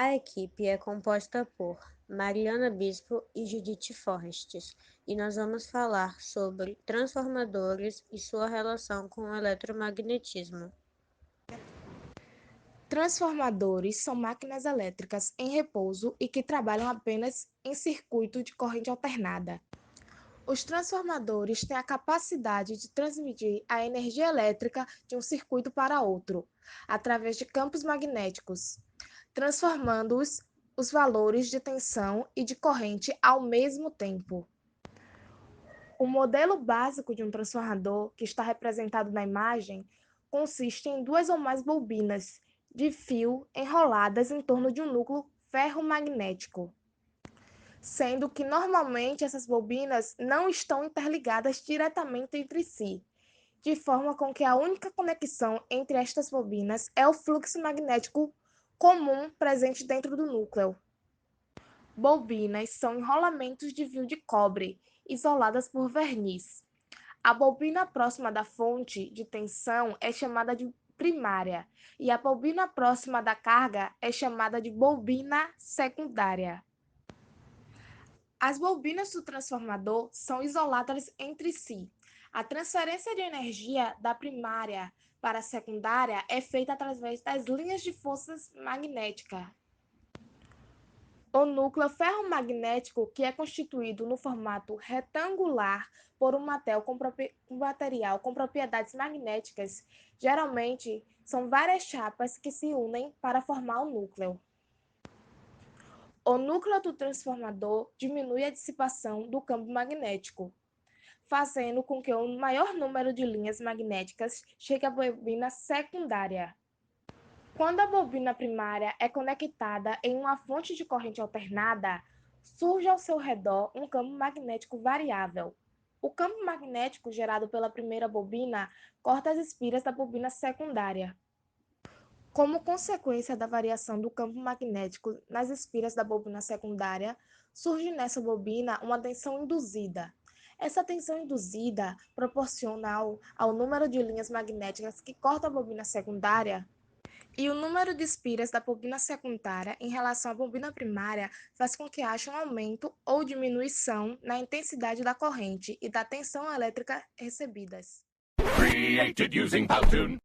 A equipe é composta por Mariana Bispo e Judith Forrestes, e nós vamos falar sobre transformadores e sua relação com o eletromagnetismo. Transformadores são máquinas elétricas em repouso e que trabalham apenas em circuito de corrente alternada. Os transformadores têm a capacidade de transmitir a energia elétrica de um circuito para outro, através de campos magnéticos, transformando os valores de tensão e de corrente ao mesmo tempo. O modelo básico de um transformador, que está representado na imagem, consiste em duas ou mais bobinas de fio enroladas em torno de um núcleo ferromagnético, sendo que normalmente essas bobinas não estão interligadas diretamente entre si, de forma com que a única conexão entre estas bobinas é o fluxo magnético comum presente dentro do núcleo. Bobinas são enrolamentos de fio de cobre, isoladas por verniz. A bobina próxima da fonte de tensão é chamada de primária e a bobina próxima da carga é chamada de bobina secundária. As bobinas do transformador são isoladas entre si. A transferência de energia da primária para a secundária é feita através das linhas de forças magnéticas. O núcleo ferromagnético, que é constituído no formato retangular por um material com propriedades magnéticas, geralmente são várias chapas que se unem para formar o núcleo. O núcleo do transformador diminui a dissipação do campo magnético, fazendo com que o maior número de linhas magnéticas chegue à bobina secundária. Quando a bobina primária é conectada em uma fonte de corrente alternada, surge ao seu redor um campo magnético variável. O campo magnético gerado pela primeira bobina corta as espiras da bobina secundária. Como consequência da variação do campo magnético nas espiras da bobina secundária, surge nessa bobina uma tensão induzida. Essa tensão induzida, proporcional ao número de linhas magnéticas que cortam a bobina secundária, e o número de espiras da bobina secundária em relação à bobina primária faz com que haja um aumento ou diminuição na intensidade da corrente e da tensão elétrica recebidas. Created using Powtoon.